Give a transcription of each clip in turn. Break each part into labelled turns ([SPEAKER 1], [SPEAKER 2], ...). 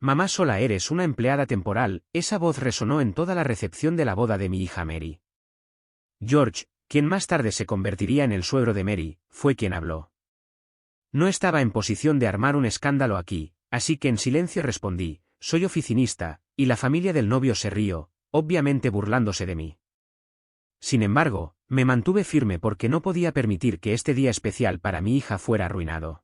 [SPEAKER 1] Mamá, sola eres una empleada temporal. Esa voz resonó en toda la recepción de la boda de mi hija Mary. George, quien más tarde se convertiría en el suegro de Mary, fue quien habló. No estaba en posición de armar un escándalo aquí, así que en silencio respondí: soy oficinista, y la familia del novio se rió, obviamente burlándose de mí. Sin embargo, me mantuve firme porque no podía permitir que este día especial para mi hija fuera arruinado.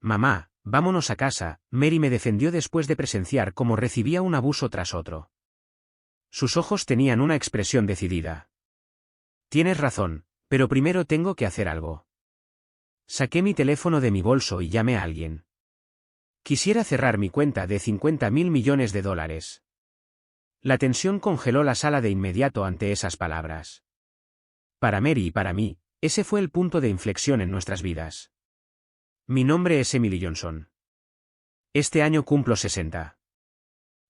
[SPEAKER 1] Mamá, vámonos a casa. Mary me defendió después de presenciar cómo recibía un abuso tras otro. Sus ojos tenían una expresión decidida. Tienes razón, pero primero tengo que hacer algo. Saqué mi teléfono de mi bolso y llamé a alguien. Quisiera cerrar mi cuenta de $50.000 millones. La tensión congeló la sala de inmediato ante esas palabras. Para Mary y para mí, ese fue el punto de inflexión en nuestras vidas. Mi nombre es Emily Johnson. Este año cumplo 60.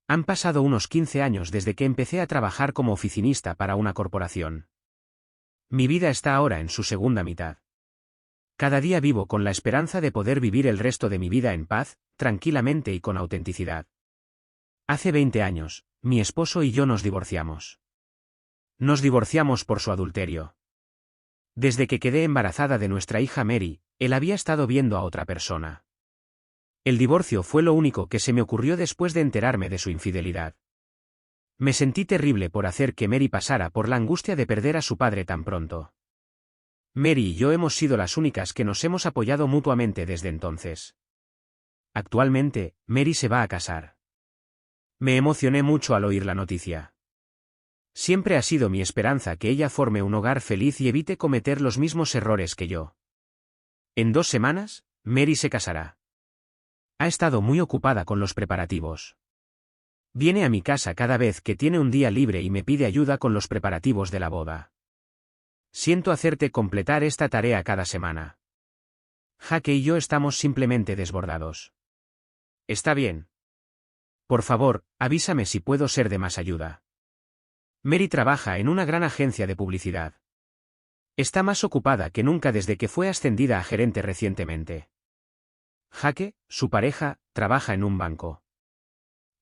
[SPEAKER 1] Han pasado unos 15 años desde que empecé a trabajar como oficinista para una corporación. Mi vida está ahora en su segunda mitad. Cada día vivo con la esperanza de poder vivir el resto de mi vida en paz, tranquilamente y con autenticidad. Hace 20 años, mi esposo y yo nos divorciamos. Nos divorciamos por su adulterio. Desde que quedé embarazada de nuestra hija Mary, él había estado viendo a otra persona. El divorcio fue lo único que se me ocurrió después de enterarme de su infidelidad. Me sentí terrible por hacer que Mary pasara por la angustia de perder a su padre tan pronto. Mary y yo hemos sido las únicas que nos hemos apoyado mutuamente desde entonces. Actualmente, Mary se va a casar. Me emocioné mucho al oír la noticia. Siempre ha sido mi esperanza que ella forme un hogar feliz y evite cometer los mismos errores que yo. En 2 semanas, Mary se casará. Ha estado muy ocupada con los preparativos. Viene a mi casa cada vez que tiene un día libre y me pide ayuda con los preparativos de la boda. Siento hacerte completar esta tarea cada semana. Jake y yo estamos simplemente desbordados. Está bien. Por favor, avísame si puedo ser de más ayuda. Mary trabaja en una gran agencia de publicidad. Está más ocupada que nunca desde que fue ascendida a gerente recientemente. Jake, su pareja, trabaja en un banco.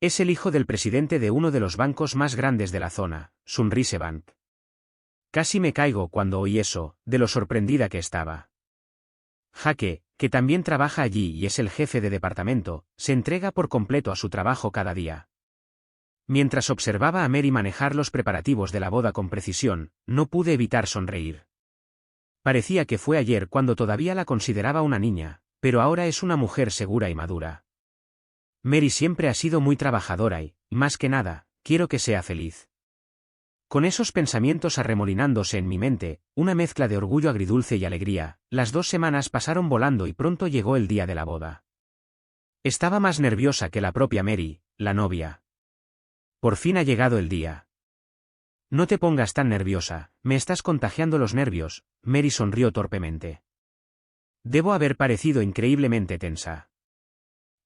[SPEAKER 1] Es el hijo del presidente de uno de los bancos más grandes de la zona, Sunrise Bank. Casi me caigo cuando oí eso, de lo sorprendida que estaba. Jake, que también trabaja allí y es el jefe de departamento, se entrega por completo a su trabajo cada día. Mientras observaba a Mary manejar los preparativos de la boda con precisión, no pude evitar sonreír. Parecía que fue ayer cuando todavía la consideraba una niña, pero ahora es una mujer segura y madura. Mary siempre ha sido muy trabajadora y, más que nada, quiero que sea feliz. Con esos pensamientos arremolinándose en mi mente, una mezcla de orgullo agridulce y alegría, las 2 semanas pasaron volando y pronto llegó el día de la boda. Estaba más nerviosa que la propia Mary, la novia. Por fin ha llegado el día. No te pongas tan nerviosa, me estás contagiando los nervios. Mary sonrió torpemente. Debo haber parecido increíblemente tensa.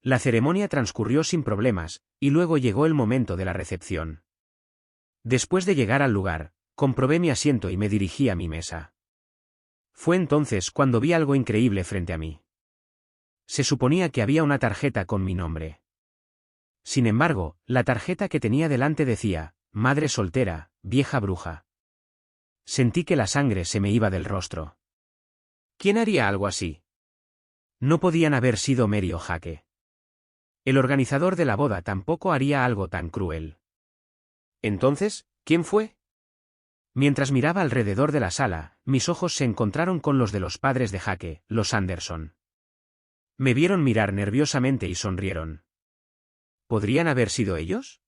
[SPEAKER 1] La ceremonia transcurrió sin problemas, y luego llegó el momento de la recepción. Después de llegar al lugar, comprobé mi asiento y me dirigí a mi mesa. Fue entonces cuando vi algo increíble frente a mí. Se suponía que había una tarjeta con mi nombre. Sin embargo, la tarjeta que tenía delante decía: madre soltera, vieja bruja. Sentí que la sangre se me iba del rostro. ¿Quién haría algo así? No podían haber sido Mary o Jake. El organizador de la boda tampoco haría algo tan cruel. Entonces, ¿quién fue? Mientras miraba alrededor de la sala, mis ojos se encontraron con los de los padres de Jake, los Anderson. Me vieron mirar nerviosamente y sonrieron. ¿Podrían haber sido ellos?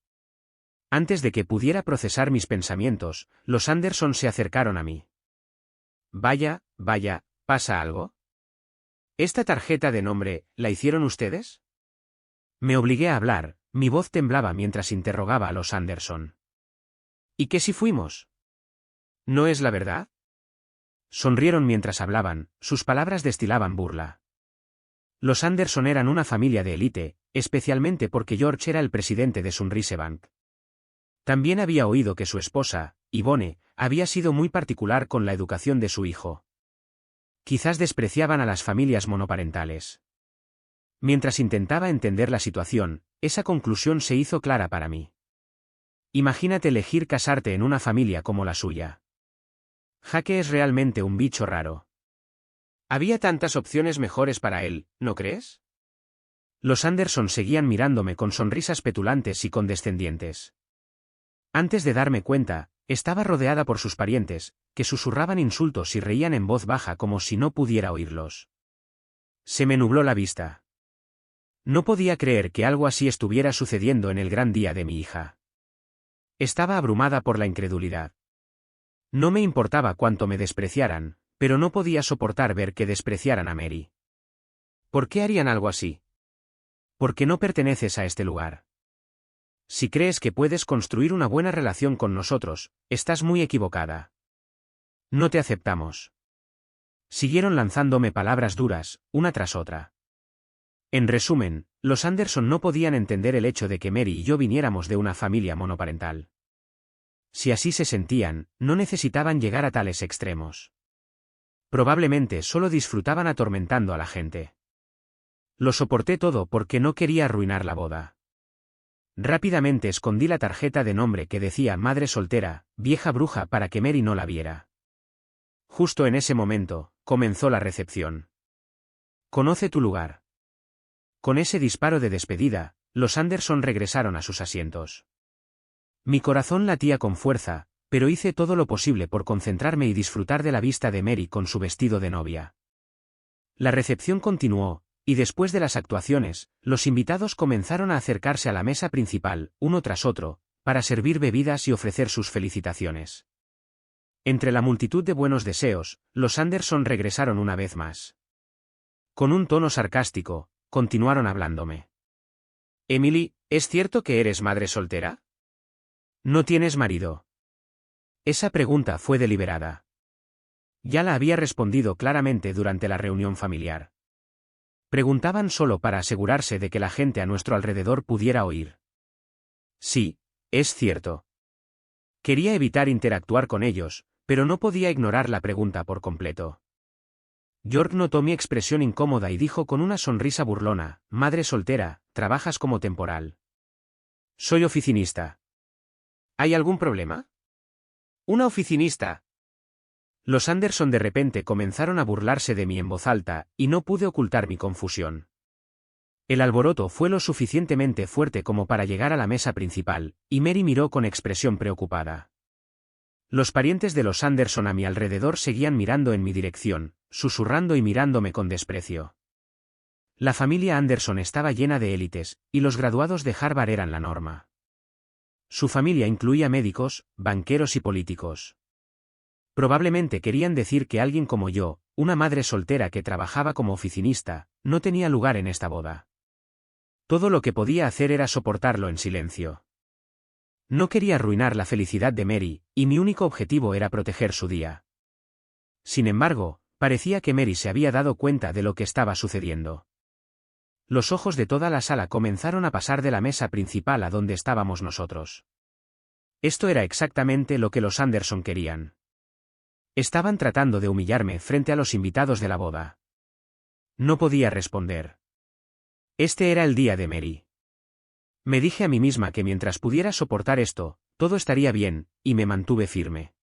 [SPEAKER 1] Antes de que pudiera procesar mis pensamientos, los Anderson se acercaron a mí. Vaya, ¿pasa algo? ¿Esta tarjeta de nombre, la hicieron ustedes? Me obligué a hablar, mi voz temblaba mientras interrogaba a los Anderson. ¿Y qué si fuimos? ¿No es la verdad? Sonrieron mientras hablaban, sus palabras destilaban burla. Los Anderson eran una familia de élite, especialmente porque George era el presidente de Sunrise Bank. También había oído que su esposa, Yvonne, había sido muy particular con la educación de su hijo. Quizás despreciaban a las familias monoparentales. Mientras intentaba entender la situación, esa conclusión se hizo clara para mí. Imagínate elegir casarte en una familia como la suya. Jake es realmente un bicho raro. Había tantas opciones mejores para él, ¿no crees? Los Anderson seguían mirándome con sonrisas petulantes y condescendientes. Antes de darme cuenta, estaba rodeada por sus parientes, que susurraban insultos y reían en voz baja como si no pudiera oírlos. Se me nubló la vista. No podía creer que algo así estuviera sucediendo en el gran día de mi hija. Estaba abrumada por la incredulidad. No me importaba cuánto me despreciaran, pero no podía soportar ver que despreciaran a Mary. ¿Por qué harían algo así? Porque no perteneces a este lugar. Si crees que puedes construir una buena relación con nosotros, estás muy equivocada. No te aceptamos. Siguieron lanzándome palabras duras, una tras otra. En resumen, los Anderson no podían entender el hecho de que Mary y yo viniéramos de una familia monoparental. Si así se sentían, no necesitaban llegar a tales extremos. Probablemente solo disfrutaban atormentando a la gente. Lo soporté todo porque no quería arruinar la boda. Rápidamente escondí la tarjeta de nombre que decía madre soltera, vieja bruja para que Mary no la viera. Justo en ese momento, comenzó la recepción. Conoce tu lugar. Con ese disparo de despedida, los Anderson regresaron a sus asientos. Mi corazón latía con fuerza, pero hice todo lo posible por concentrarme y disfrutar de la vista de Mary con su vestido de novia. La recepción continuó, y después de las actuaciones, los invitados comenzaron a acercarse a la mesa principal, uno tras otro, para servir bebidas y ofrecer sus felicitaciones. Entre la multitud de buenos deseos, los Anderson regresaron una vez más. Con un tono sarcástico, continuaron hablándome. Emily, ¿es cierto que eres madre soltera? ¿No tienes marido? Esa pregunta fue deliberada. Ya la había respondido claramente durante la reunión familiar. Preguntaban solo para asegurarse de que la gente a nuestro alrededor pudiera oír. Sí, es cierto. Quería evitar interactuar con ellos, pero no podía ignorar la pregunta por completo. George notó mi expresión incómoda y dijo con una sonrisa burlona, madre soltera, trabajas como temporal. Soy oficinista. ¿Hay algún problema? Una oficinista. Los Anderson de repente comenzaron a burlarse de mí en voz alta, y no pude ocultar mi confusión. El alboroto fue lo suficientemente fuerte como para llegar a la mesa principal, y Mary miró con expresión preocupada. Los parientes de los Anderson a mi alrededor seguían mirando en mi dirección, susurrando y mirándome con desprecio. La familia Anderson estaba llena de élites, y los graduados de Harvard eran la norma. Su familia incluía médicos, banqueros y políticos. Probablemente querían decir que alguien como yo, una madre soltera que trabajaba como oficinista, no tenía lugar en esta boda. Todo lo que podía hacer era soportarlo en silencio. No quería arruinar la felicidad de Mary, y mi único objetivo era proteger su día. Sin embargo, parecía que Mary se había dado cuenta de lo que estaba sucediendo. Los ojos de toda la sala comenzaron a pasar de la mesa principal a donde estábamos nosotros. Esto era exactamente lo que los Anderson querían. Estaban tratando de humillarme frente a los invitados de la boda. No podía responder. Este era el día de Mary. Me dije a mí misma que mientras pudiera soportar esto, todo estaría bien, y me mantuve firme.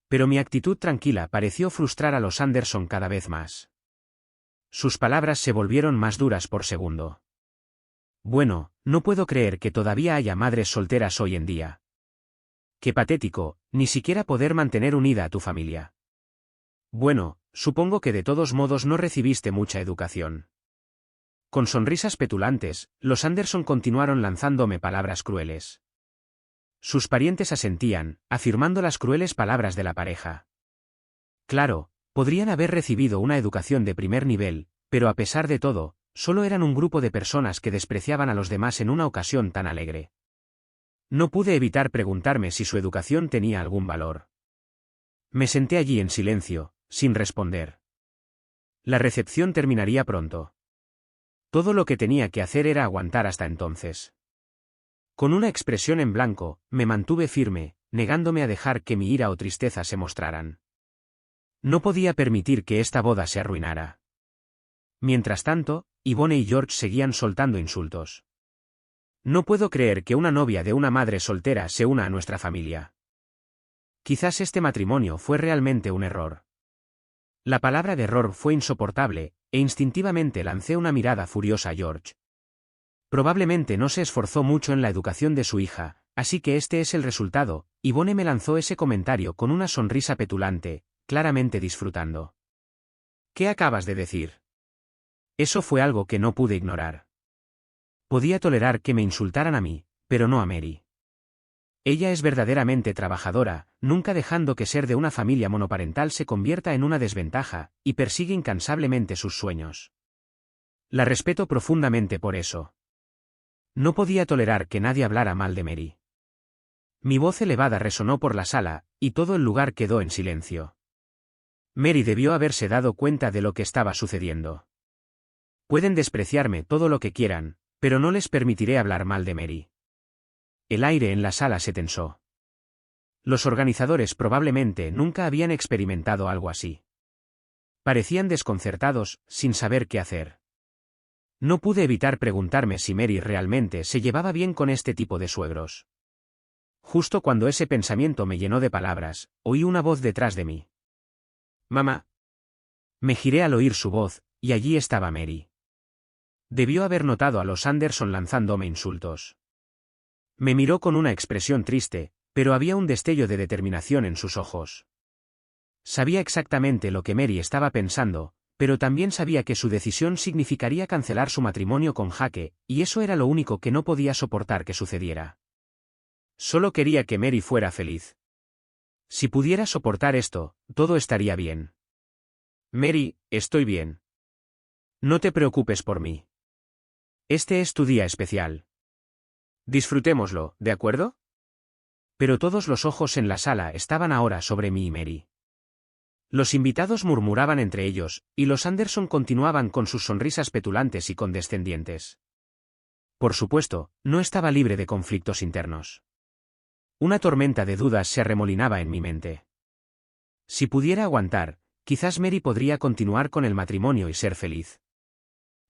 [SPEAKER 1] Pero mi actitud tranquila pareció frustrar a los Anderson cada vez más. Sus palabras se volvieron más duras por segundo. Bueno, no puedo creer que todavía haya madres solteras hoy en día. Qué patético, ni siquiera poder mantener unida a tu familia. Bueno, supongo que de todos modos no recibiste mucha educación. Con sonrisas petulantes, los Anderson continuaron lanzándome palabras crueles. Sus parientes asentían, afirmando las crueles palabras de la pareja. Claro, podrían haber recibido una educación de primer nivel, pero a pesar de todo, solo eran un grupo de personas que despreciaban a los demás en una ocasión tan alegre. No pude evitar preguntarme si su educación tenía algún valor. Me senté allí en silencio, sin responder. La recepción terminaría pronto. Todo lo que tenía que hacer era aguantar hasta entonces. Con una expresión en blanco, me mantuve firme, negándome a dejar que mi ira o tristeza se mostraran. No podía permitir que esta boda se arruinara. Mientras tanto, Yvonne y George seguían soltando insultos. No puedo creer que una novia de una madre soltera se una a nuestra familia. Quizás este matrimonio fue realmente un error. La palabra de error fue insoportable, e instintivamente lancé una mirada furiosa a George. Probablemente no se esforzó mucho en la educación de su hija, así que este es el resultado. Yvonne me lanzó ese comentario con una sonrisa petulante, claramente disfrutando. ¿Qué acabas de decir? Eso fue algo que no pude ignorar. Podía tolerar que me insultaran a mí, pero no a Mary. Ella es verdaderamente trabajadora, nunca dejando que ser de una familia monoparental se convierta en una desventaja, y persigue incansablemente sus sueños. La respeto profundamente por eso. No podía tolerar que nadie hablara mal de Mary. Mi voz elevada resonó por la sala, y todo el lugar quedó en silencio. Mary debió haberse dado cuenta de lo que estaba sucediendo. Pueden despreciarme todo lo que quieran, pero no les permitiré hablar mal de Mary. El aire en la sala se tensó. Los organizadores probablemente nunca habían experimentado algo así. Parecían desconcertados, sin saber qué hacer. No pude evitar preguntarme si Mary realmente se llevaba bien con este tipo de suegros. Justo cuando ese pensamiento me llenó de palabras, oí una voz detrás de mí. «Mamá». Me giré al oír su voz, y allí estaba Mary. Debió haber notado a los Anderson lanzándome insultos. Me miró con una expresión triste, pero había un destello de determinación en sus ojos. Sabía exactamente lo que Mary estaba pensando, pero también sabía que su decisión significaría cancelar su matrimonio con Jake, y eso era lo único que no podía soportar que sucediera. Solo quería que Mary fuera feliz. Si pudiera soportar esto, todo estaría bien. Mary, estoy bien. No te preocupes por mí. Este es tu día especial. Disfrutémoslo, ¿de acuerdo? Pero todos los ojos en la sala estaban ahora sobre mí y Mary. Los invitados murmuraban entre ellos, y los Anderson continuaban con sus sonrisas petulantes y condescendientes. Por supuesto, no estaba libre de conflictos internos. Una tormenta de dudas se arremolinaba en mi mente. Si pudiera aguantar, quizás Mary podría continuar con el matrimonio y ser feliz.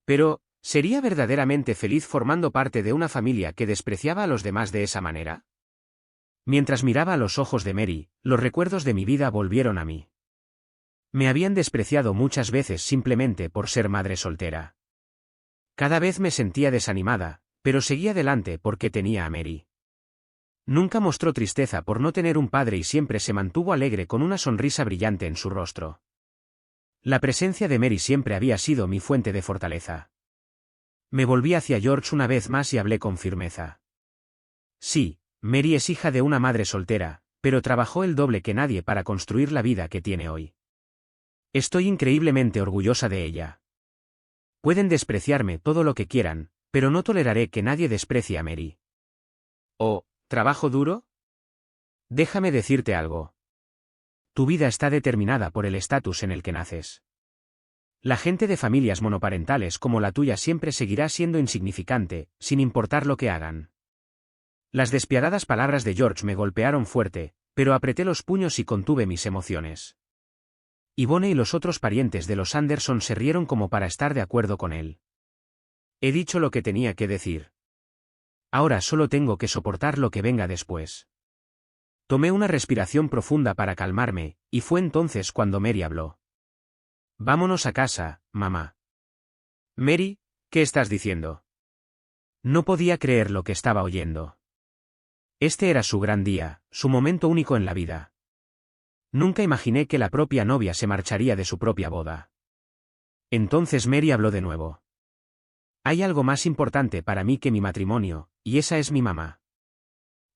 [SPEAKER 1] Pero, ¿sería verdaderamente feliz formando parte de una familia que despreciaba a los demás de esa manera? Mientras miraba a los ojos de Mary, los recuerdos de mi vida volvieron a mí. Me habían despreciado muchas veces simplemente por ser madre soltera. Cada vez me sentía desanimada, pero seguía adelante porque tenía a Mary. Nunca mostró tristeza por no tener un padre y siempre se mantuvo alegre con una sonrisa brillante en su rostro. La presencia de Mary siempre había sido mi fuente de fortaleza. Me volví hacia George una vez más y hablé con firmeza. Sí, Mary es hija de una madre soltera, pero trabajó el doble que nadie para construir la vida que tiene hoy. Estoy increíblemente orgullosa de ella. Pueden despreciarme todo lo que quieran, pero no toleraré que nadie desprecie a Mary. ¿Oh, trabajo duro? Déjame decirte algo. Tu vida está determinada por el estatus en el que naces. La gente de familias monoparentales como la tuya siempre seguirá siendo insignificante, sin importar lo que hagan. Las despiadadas palabras de George me golpearon fuerte, pero apreté los puños y contuve mis emociones. Yvonne y los otros parientes de los Anderson se rieron como para estar de acuerdo con él. He dicho lo que tenía que decir. Ahora solo tengo que soportar lo que venga después. Tomé una respiración profunda para calmarme, y fue entonces cuando Mary habló. Vámonos a casa, mamá. Mary, ¿qué estás diciendo? No podía creer lo que estaba oyendo. Este era su gran día, su momento único en la vida. Nunca imaginé que la propia novia se marcharía de su propia boda. Entonces Mary habló de nuevo. Hay algo más importante para mí que mi matrimonio, y esa es mi mamá.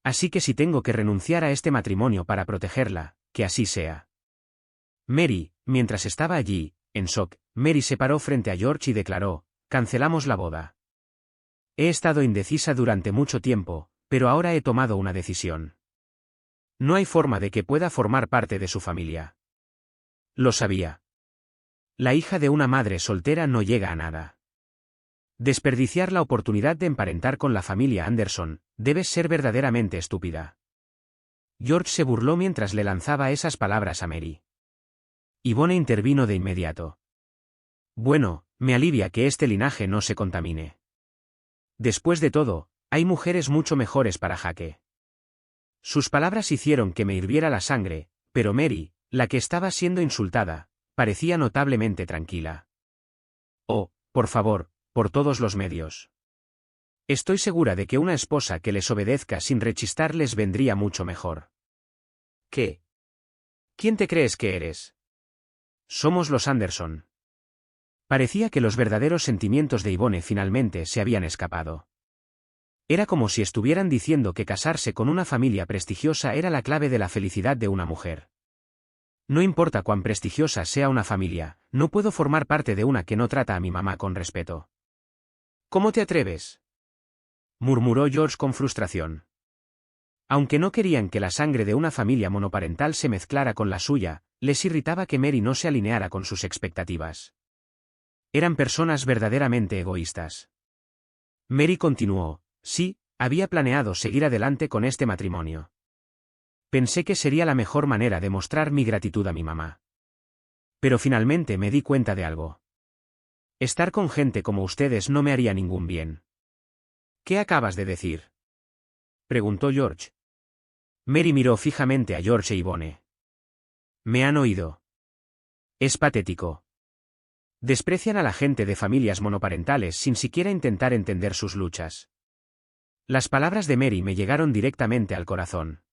[SPEAKER 1] Así que si tengo que renunciar a este matrimonio para protegerla, que así sea. Mary, mientras estaba allí, en shock, Mary se paró frente a George y declaró, cancelamos la boda. He estado indecisa durante mucho tiempo, pero ahora he tomado una decisión. No hay forma de que pueda formar parte de su familia. Lo sabía. La hija de una madre soltera no llega a nada. Desperdiciar la oportunidad de emparentar con la familia Anderson, debes ser verdaderamente estúpida. George se burló mientras le lanzaba esas palabras a Mary. Yvonne intervino de inmediato. Bueno, me alivia que este linaje no se contamine. Después de todo, Hay mujeres mucho mejores para Jake. Sus palabras hicieron que me hirviera la sangre, pero Mary, la que estaba siendo insultada, parecía notablemente tranquila. Oh, por favor, por todos los medios. Estoy segura de que una esposa que les obedezca sin rechistar les vendría mucho mejor. ¿Qué? ¿Quién te crees que eres? Somos los Anderson. Parecía que los verdaderos sentimientos de Yvonne finalmente se habían escapado. Era como si estuvieran diciendo que casarse con una familia prestigiosa era la clave de la felicidad de una mujer. No importa cuán prestigiosa sea una familia, no puedo formar parte de una que no trata a mi mamá con respeto. ¿Cómo te atreves?, murmuró George con frustración. Aunque no querían que la sangre de una familia monoparental se mezclara con la suya, les irritaba que Mary no se alineara con sus expectativas. Eran personas verdaderamente egoístas. Mary continuó: sí, había planeado seguir adelante con este matrimonio. Pensé que sería la mejor manera de mostrar mi gratitud a mi mamá. Pero finalmente me di cuenta de algo. Estar con gente como ustedes no me haría ningún bien. ¿Qué acabas de decir?, preguntó George. Mary miró fijamente a George e Yvonne. ¿Me han oído? Es patético. Desprecian a la gente de familias monoparentales sin siquiera intentar entender sus luchas. Las palabras de Mary me llegaron directamente al corazón.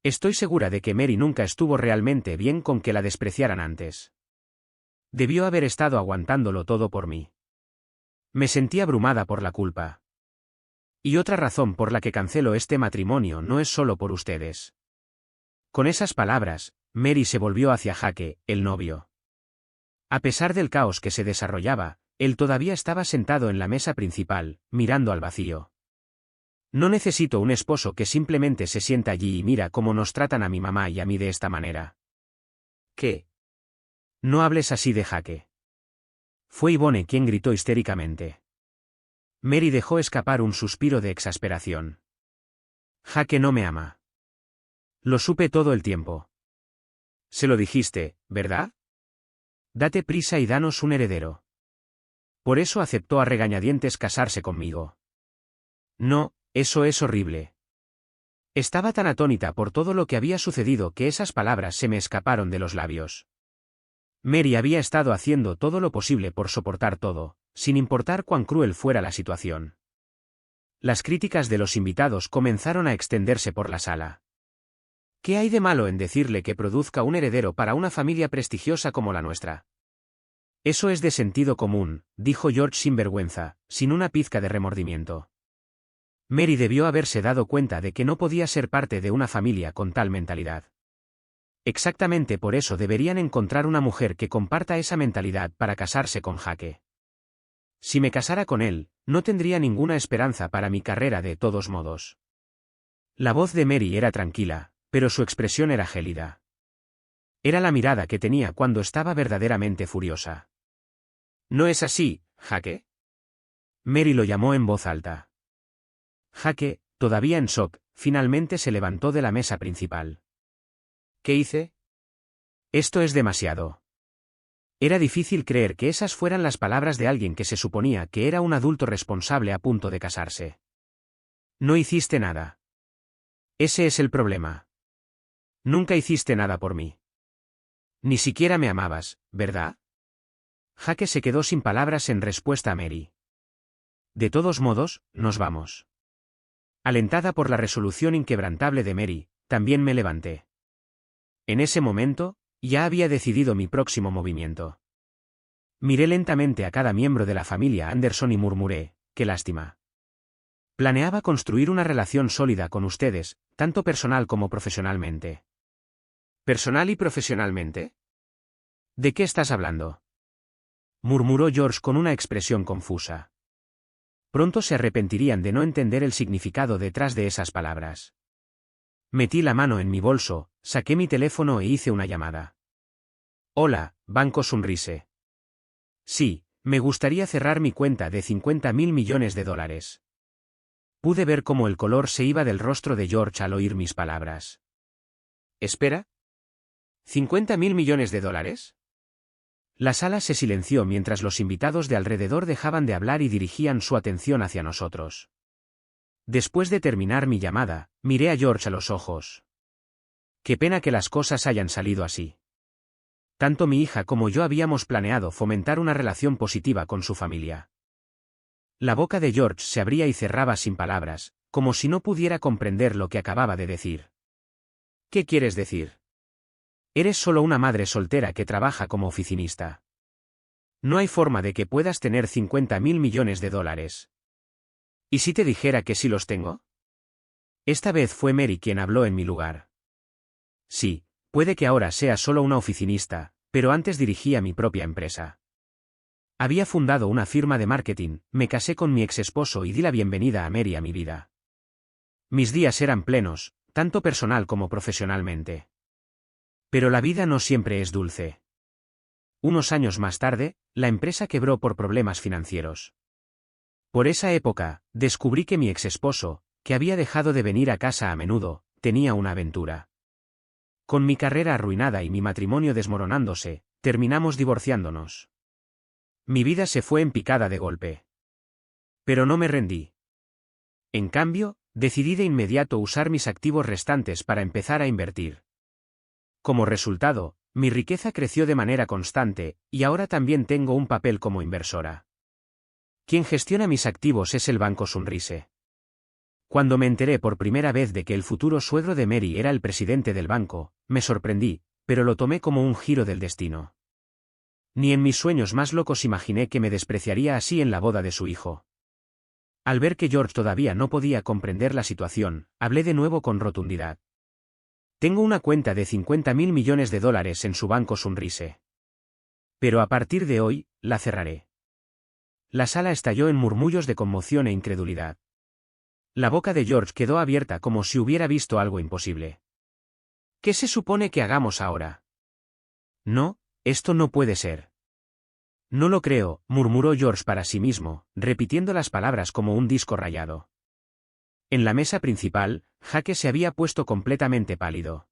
[SPEAKER 1] Estoy segura de que Mary nunca estuvo realmente bien con que la despreciaran antes. Debió haber estado aguantándolo todo por mí. Me sentí abrumada por la culpa. Y otra razón por la que cancelo este matrimonio no es solo por ustedes. Con esas palabras, Mary se volvió hacia Jake, el novio. A pesar del caos que se desarrollaba, él todavía estaba sentado en la mesa principal, mirando al vacío. No necesito un esposo que simplemente se sienta allí y mira cómo nos tratan a mi mamá y a mí de esta manera. ¿Qué? No hables así de Jake. Fue Yvonne quien gritó histéricamente. Mary dejó escapar un suspiro de exasperación. Jake no me ama. Lo supe todo el tiempo. Se lo dijiste, ¿verdad? Date prisa y danos un heredero. Por eso aceptó a regañadientes casarse conmigo. No, eso es horrible. Estaba tan atónita por todo lo que había sucedido que esas palabras se me escaparon de los labios. Mary había estado haciendo todo lo posible por soportar todo, sin importar cuán cruel fuera la situación. Las críticas de los invitados comenzaron a extenderse por la sala. ¿Qué hay de malo en decirle que produzca un heredero para una familia prestigiosa como la nuestra? Eso es de sentido común, dijo George sin vergüenza, sin una pizca de remordimiento. Mary debió haberse dado cuenta de que no podía ser parte de una familia con tal mentalidad. Exactamente por eso deberían encontrar una mujer que comparta esa mentalidad para casarse con Jake. Si me casara con él, no tendría ninguna esperanza para mi carrera de todos modos. La voz de Mary era tranquila, pero su expresión era gélida. Era la mirada que tenía cuando estaba verdaderamente furiosa. ¿No es así, Jake? Mary lo llamó en voz alta. Jake, todavía en shock, finalmente se levantó de la mesa principal. ¿Qué hice? Esto es demasiado. Era difícil creer que esas fueran las palabras de alguien que se suponía que era un adulto responsable a punto de casarse. No hiciste nada. Ese es el problema. Nunca hiciste nada por mí. Ni siquiera me amabas, ¿verdad? Jake se quedó sin palabras en respuesta a Mary. De todos modos, nos vamos. Alentada por la resolución inquebrantable de Mary, también me levanté. En ese momento, ya había decidido mi próximo movimiento. Miré lentamente a cada miembro de la familia Anderson y murmuré: qué lástima. Planeaba construir una relación sólida con ustedes, tanto personal como profesionalmente. ¿Personal y profesionalmente? ¿De qué estás hablando?, murmuró George con una expresión confusa. Pronto se arrepentirían de no entender el significado detrás de esas palabras. Metí la mano en mi bolso, saqué mi teléfono e hice una llamada. Hola, Banco Sunrise. Sí, me gustaría cerrar mi cuenta de $50.000 millones. Pude ver cómo el color se iba del rostro de George al oír mis palabras. ¿Espera? ¿$50.000 millones? La sala se silenció mientras los invitados de alrededor dejaban de hablar y dirigían su atención hacia nosotros. Después de terminar mi llamada, miré a George a los ojos. Qué pena que las cosas hayan salido así. Tanto mi hija como yo habíamos planeado fomentar una relación positiva con su familia. La boca de George se abría y cerraba sin palabras, como si no pudiera comprender lo que acababa de decir. ¿Qué quieres decir? Eres solo una madre soltera que trabaja como oficinista. No hay forma de que puedas tener 50.000 millones de dólares. ¿Y si te dijera que sí los tengo? Esta vez fue Mary quien habló en mi lugar. Sí, puede que ahora sea solo una oficinista, pero antes dirigía mi propia empresa. Había fundado una firma de marketing, me casé con mi exesposo y di la bienvenida a Mary a mi vida. Mis días eran plenos, tanto personal como profesionalmente. Pero la vida no siempre es dulce. Unos años más tarde, la empresa quebró por problemas financieros. Por esa época, descubrí que mi exesposo, que había dejado de venir a casa a menudo, tenía una aventura. Con mi carrera arruinada y mi matrimonio desmoronándose, terminamos divorciándonos. Mi vida se fue en picada de golpe. Pero no me rendí. En cambio, decidí de inmediato usar mis activos restantes para empezar a invertir. Como resultado, mi riqueza creció de manera constante, y ahora también tengo un papel como inversora. Quien gestiona mis activos es el Banco Sunrise. Cuando me enteré por primera vez de que el futuro suegro de Mary era el presidente del banco, me sorprendí, pero lo tomé como un giro del destino. Ni en mis sueños más locos imaginé que me despreciaría así en la boda de su hijo. Al ver que George todavía no podía comprender la situación, hablé de nuevo con rotundidad. Tengo una cuenta de 50.000 millones de dólares en su Banco Sunrise. Pero a partir de hoy, la cerraré. La sala estalló en murmullos de conmoción e incredulidad. La boca de George quedó abierta como si hubiera visto algo imposible. ¿Qué se supone que hagamos ahora? No, esto no puede ser. No lo creo, murmuró George para sí mismo, repitiendo las palabras como un disco rayado. En la mesa principal, Jake se había puesto completamente pálido.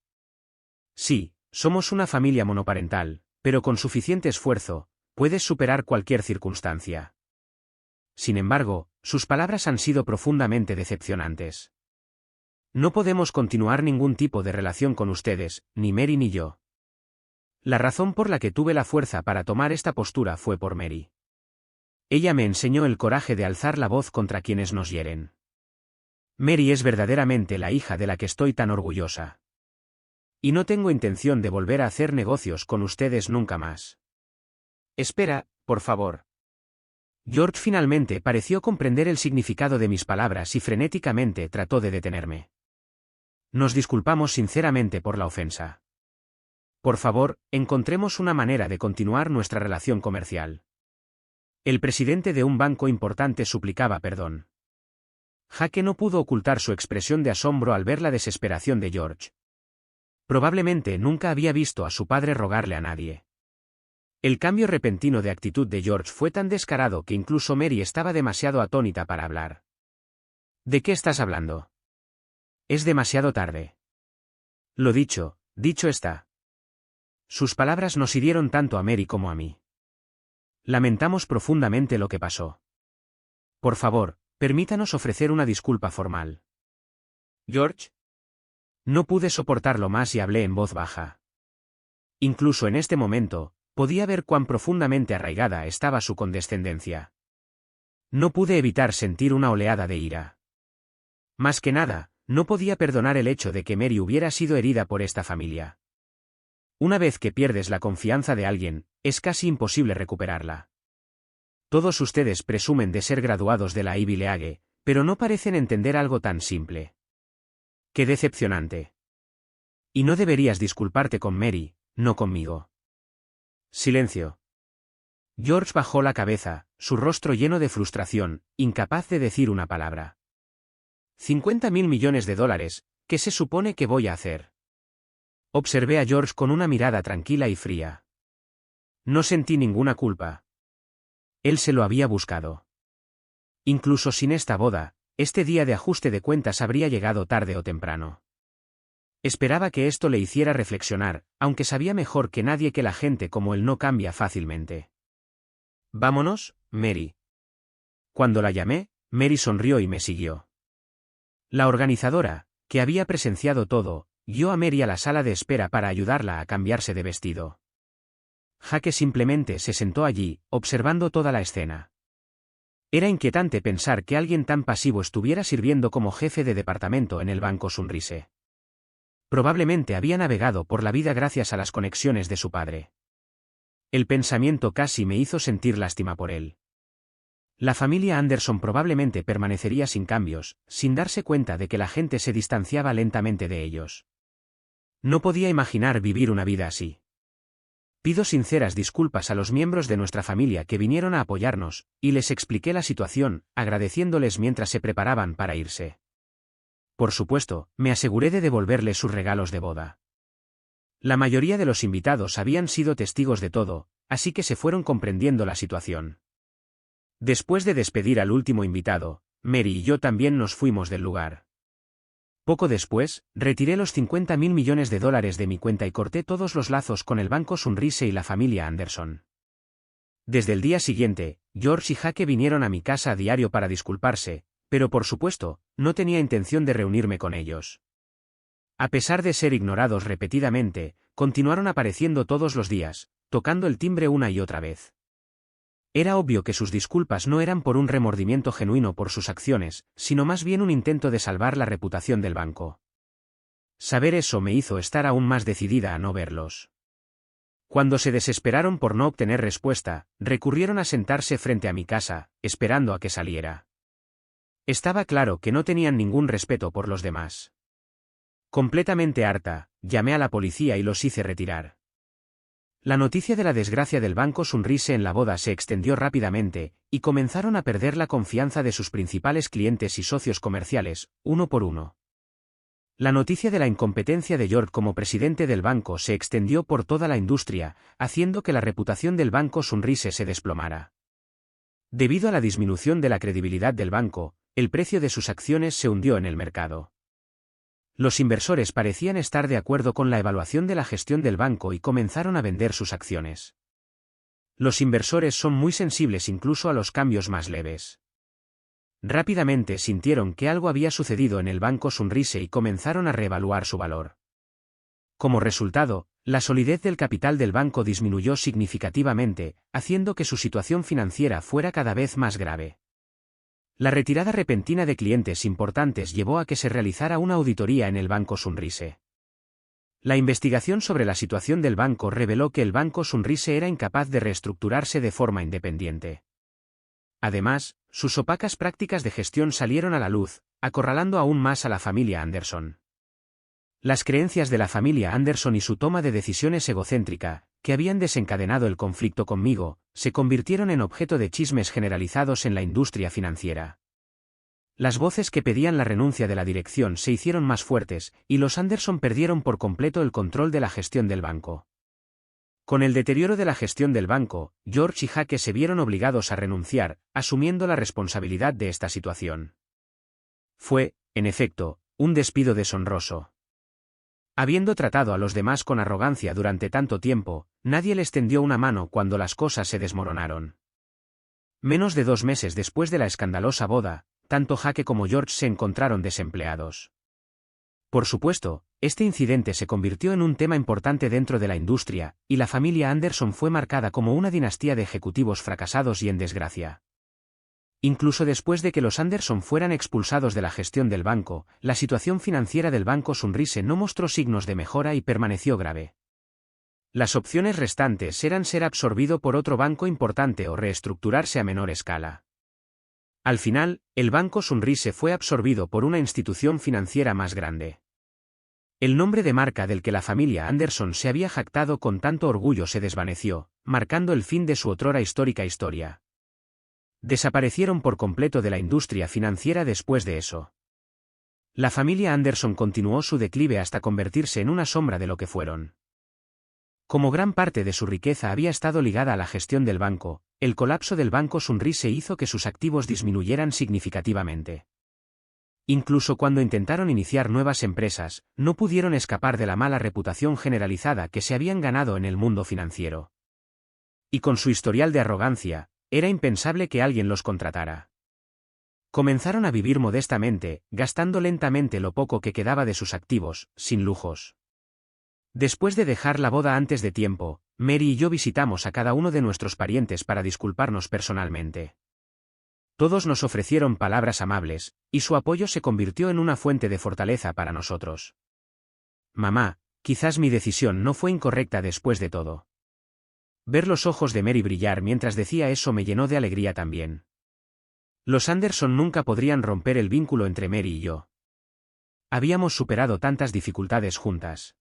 [SPEAKER 1] Sí, somos una familia monoparental, pero con suficiente esfuerzo, puedes superar cualquier circunstancia. Sin embargo, sus palabras han sido profundamente decepcionantes. No podemos continuar ningún tipo de relación con ustedes, ni Mary ni yo. La razón por la que tuve la fuerza para tomar esta postura fue por Mary. Ella me enseñó el coraje de alzar la voz contra quienes nos hieren. Mary es verdaderamente la hija de la que estoy tan orgullosa. Y no tengo intención de volver a hacer negocios con ustedes nunca más. Espera, por favor. George finalmente pareció comprender el significado de mis palabras y frenéticamente trató de detenerme. Nos disculpamos sinceramente por la ofensa. Por favor, encontremos una manera de continuar nuestra relación comercial. El presidente de un banco importante suplicaba perdón. Jake no pudo ocultar su expresión de asombro al ver la desesperación de George. Probablemente nunca había visto a su padre rogarle a nadie. El cambio repentino de actitud de George fue tan descarado que incluso Mary estaba demasiado atónita para hablar. ¿De qué estás hablando? Es demasiado tarde. Lo dicho está. Sus palabras nos hirieron tanto a Mary como a mí. Lamentamos profundamente lo que pasó. Por favor, permítanos ofrecer una disculpa formal. George. No pude soportarlo más y hablé en voz baja. Incluso en este momento, podía ver cuán profundamente arraigada estaba su condescendencia. No pude evitar sentir una oleada de ira. Más que nada, no podía perdonar el hecho de que Mary hubiera sido herida por esta familia. Una vez que pierdes la confianza de alguien, es casi imposible recuperarla. Todos ustedes presumen de ser graduados de la Ivy League, pero no parecen entender algo tan simple. ¡Qué decepcionante! Y no deberías disculparte con Mary, no conmigo. Silencio. George bajó la cabeza, su rostro lleno de frustración, incapaz de decir una palabra. 50.000 millones de dólares, ¿qué se supone que voy a hacer? Observé a George con una mirada tranquila y fría. No sentí ninguna culpa. Él se lo había buscado. Incluso sin esta boda, este día de ajuste de cuentas habría llegado tarde o temprano. Esperaba que esto le hiciera reflexionar, aunque sabía mejor que nadie que la gente como él no cambia fácilmente. Vámonos, Mary. Cuando la llamé, Mary sonrió y me siguió. La organizadora, que había presenciado todo, guió a Mary a la sala de espera para ayudarla a cambiarse de vestido. Jake simplemente se sentó allí, observando toda la escena. Era inquietante pensar que alguien tan pasivo estuviera sirviendo como jefe de departamento en el Banco Sunrise. Probablemente había navegado por la vida gracias a las conexiones de su padre. El pensamiento casi me hizo sentir lástima por él. La familia Anderson probablemente permanecería sin cambios, sin darse cuenta de que la gente se distanciaba lentamente de ellos. No podía imaginar vivir una vida así. Pido sinceras disculpas a los miembros de nuestra familia que vinieron a apoyarnos, y les expliqué la situación, agradeciéndoles mientras se preparaban para irse. Por supuesto, me aseguré de devolverles sus regalos de boda. La mayoría de los invitados habían sido testigos de todo, así que se fueron comprendiendo la situación. Después de despedir al último invitado, Mary y yo también nos fuimos del lugar. Poco después, retiré los $50.000 millones de mi cuenta y corté todos los lazos con el Banco Sunrise y la familia Anderson. Desde el día siguiente, George y Jake vinieron a mi casa a diario para disculparse, pero por supuesto, no tenía intención de reunirme con ellos. A pesar de ser ignorados repetidamente, continuaron apareciendo todos los días, tocando el timbre una y otra vez. Era obvio que sus disculpas no eran por un remordimiento genuino por sus acciones, sino más bien un intento de salvar la reputación del banco. Saber eso me hizo estar aún más decidida a no verlos. Cuando se desesperaron por no obtener respuesta, recurrieron a sentarse frente a mi casa, esperando a que saliera. Estaba claro que no tenían ningún respeto por los demás. Completamente harta, llamé a la policía y los hice retirar. La noticia de la desgracia del Banco Sunrise en la boda se extendió rápidamente, y comenzaron a perder la confianza de sus principales clientes y socios comerciales, uno por uno. La noticia de la incompetencia de George como presidente del banco se extendió por toda la industria, haciendo que la reputación del Banco Sunrise se desplomara. Debido a la disminución de la credibilidad del banco, el precio de sus acciones se hundió en el mercado. Los inversores parecían estar de acuerdo con la evaluación de la gestión del banco y comenzaron a vender sus acciones. Los inversores son muy sensibles incluso a los cambios más leves. Rápidamente sintieron que algo había sucedido en el Banco Sunrise y comenzaron a reevaluar su valor. Como resultado, la solidez del capital del banco disminuyó significativamente, haciendo que su situación financiera fuera cada vez más grave. La retirada repentina de clientes importantes llevó a que se realizara una auditoría en el Banco Sunrise. La investigación sobre la situación del banco reveló que el Banco Sunrise era incapaz de reestructurarse de forma independiente. Además, sus opacas prácticas de gestión salieron a la luz, acorralando aún más a la familia Anderson. Las creencias de la familia Anderson y su toma de decisiones egocéntrica, que habían desencadenado el conflicto conmigo, se convirtieron en objeto de chismes generalizados en la industria financiera. Las voces que pedían la renuncia de la dirección se hicieron más fuertes, y los Anderson perdieron por completo el control de la gestión del banco. Con el deterioro de la gestión del banco, George y Jake se vieron obligados a renunciar, asumiendo la responsabilidad de esta situación. Fue, en efecto, un despido deshonroso. Habiendo tratado a los demás con arrogancia durante tanto tiempo, nadie les tendió una mano cuando las cosas se desmoronaron. Menos de 2 meses después de la escandalosa boda, tanto Jake como George se encontraron desempleados. Por supuesto, este incidente se convirtió en un tema importante dentro de la industria, y la familia Anderson fue marcada como una dinastía de ejecutivos fracasados y en desgracia. Incluso después de que los Anderson fueran expulsados de la gestión del banco, la situación financiera del Banco Sunrise no mostró signos de mejora y permaneció grave. Las opciones restantes eran ser absorbido por otro banco importante o reestructurarse a menor escala. Al final, el Banco Sunrise fue absorbido por una institución financiera más grande. El nombre de marca del que la familia Anderson se había jactado con tanto orgullo se desvaneció, marcando el fin de su otrora histórica historia. Desaparecieron por completo de la industria financiera después de eso. La familia Anderson continuó su declive hasta convertirse en una sombra de lo que fueron. Como gran parte de su riqueza había estado ligada a la gestión del banco, el colapso del Banco Sunrise hizo que sus activos disminuyeran significativamente. Incluso cuando intentaron iniciar nuevas empresas, no pudieron escapar de la mala reputación generalizada que se habían ganado en el mundo financiero. Y con su historial de arrogancia, era impensable que alguien los contratara. Comenzaron a vivir modestamente, gastando lentamente lo poco que quedaba de sus activos, sin lujos. Después de dejar la boda antes de tiempo, Mary y yo visitamos a cada uno de nuestros parientes para disculparnos personalmente. Todos nos ofrecieron palabras amables, y su apoyo se convirtió en una fuente de fortaleza para nosotros. Mamá, quizás mi decisión no fue incorrecta después de todo. Ver los ojos de Mary brillar mientras decía eso me llenó de alegría también. Los Anderson nunca podrían romper el vínculo entre Mary y yo. Habíamos superado tantas dificultades juntas.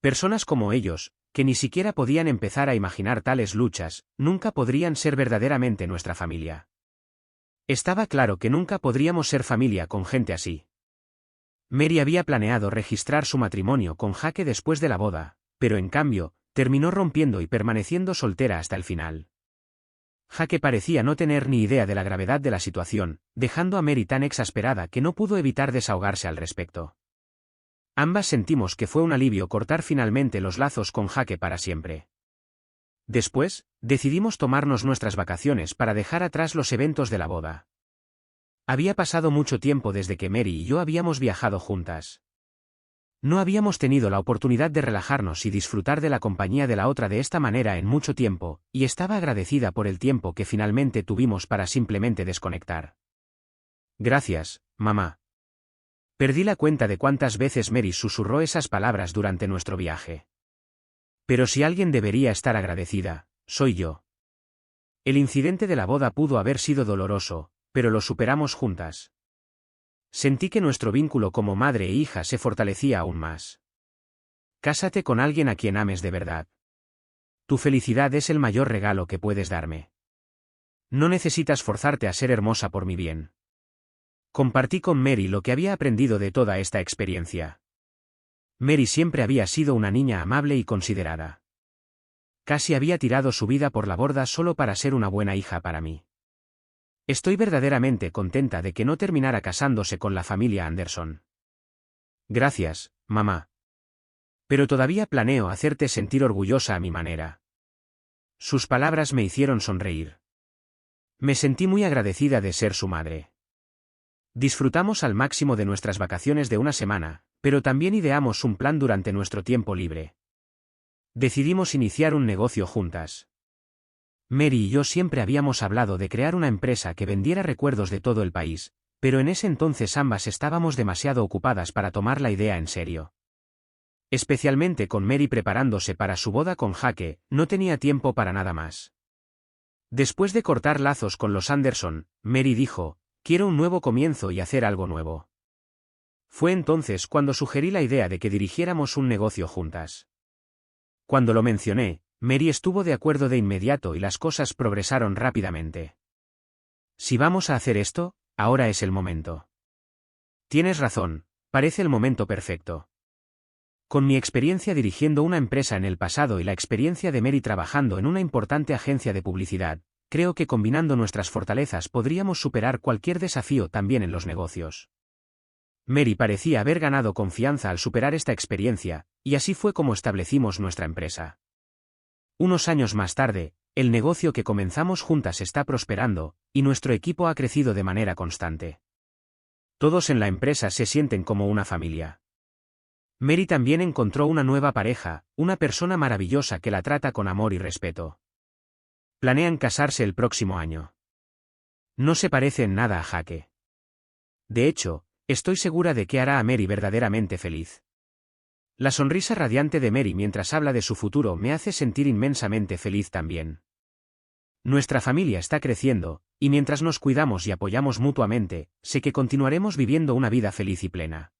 [SPEAKER 1] Personas como ellos, que ni siquiera podían empezar a imaginar tales luchas, nunca podrían ser verdaderamente nuestra familia. Estaba claro que nunca podríamos ser familia con gente así. Mary había planeado registrar su matrimonio con Jake después de la boda, pero en cambio, terminó rompiendo y permaneciendo soltera hasta el final. Jake parecía no tener ni idea de la gravedad de la situación, dejando a Mary tan exasperada que no pudo evitar desahogarse al respecto. Ambas sentimos que fue un alivio cortar finalmente los lazos con Jake para siempre. Después, decidimos tomarnos nuestras vacaciones para dejar atrás los eventos de la boda. Había pasado mucho tiempo desde que Mary y yo habíamos viajado juntas. No habíamos tenido la oportunidad de relajarnos y disfrutar de la compañía de la otra de esta manera en mucho tiempo, y estaba agradecida por el tiempo que finalmente tuvimos para simplemente desconectar. Gracias, mamá. Perdí la cuenta de cuántas veces Mary susurró esas palabras durante nuestro viaje. Pero si alguien debería estar agradecida, soy yo. El incidente de la boda pudo haber sido doloroso, pero lo superamos juntas. Sentí que nuestro vínculo como madre e hija se fortalecía aún más. Cásate con alguien a quien ames de verdad. Tu felicidad es el mayor regalo que puedes darme. No necesitas forzarte a ser hermosa por mi bien. Compartí con Mary lo que había aprendido de toda esta experiencia. Mary siempre había sido una niña amable y considerada. Casi había tirado su vida por la borda solo para ser una buena hija para mí. Estoy verdaderamente contenta de que no terminara casándose con la familia Anderson. Gracias, mamá. Pero todavía planeo hacerte sentir orgullosa a mi manera. Sus palabras me hicieron sonreír. Me sentí muy agradecida de ser su madre. Disfrutamos al máximo de nuestras vacaciones de una semana, pero también ideamos un plan durante nuestro tiempo libre. Decidimos iniciar un negocio juntas. Mary y yo siempre habíamos hablado de crear una empresa que vendiera recuerdos de todo el país, pero en ese entonces ambas estábamos demasiado ocupadas para tomar la idea en serio. Especialmente con Mary preparándose para su boda con Jake, no tenía tiempo para nada más. Después de cortar lazos con los Anderson, Mary dijo, quiero un nuevo comienzo y hacer algo nuevo. Fue entonces cuando sugerí la idea de que dirigiéramos un negocio juntas. Cuando lo mencioné, Mary estuvo de acuerdo de inmediato y las cosas progresaron rápidamente. Si vamos a hacer esto, ahora es el momento. Tienes razón, parece el momento perfecto. Con mi experiencia dirigiendo una empresa en el pasado y la experiencia de Mary trabajando en una importante agencia de publicidad, creo que combinando nuestras fortalezas podríamos superar cualquier desafío también en los negocios. Mary parecía haber ganado confianza al superar esta experiencia, y así fue como establecimos nuestra empresa. Unos años más tarde, el negocio que comenzamos juntas está prosperando, y nuestro equipo ha crecido de manera constante. Todos en la empresa se sienten como una familia. Mary también encontró una nueva pareja, una persona maravillosa que la trata con amor y respeto. Planean casarse el próximo año. No se parece en nada a Jake. De hecho, estoy segura de que hará a Mary verdaderamente feliz. La sonrisa radiante de Mary mientras habla de su futuro me hace sentir inmensamente feliz también. Nuestra familia está creciendo, y mientras nos cuidamos y apoyamos mutuamente, sé que continuaremos viviendo una vida feliz y plena.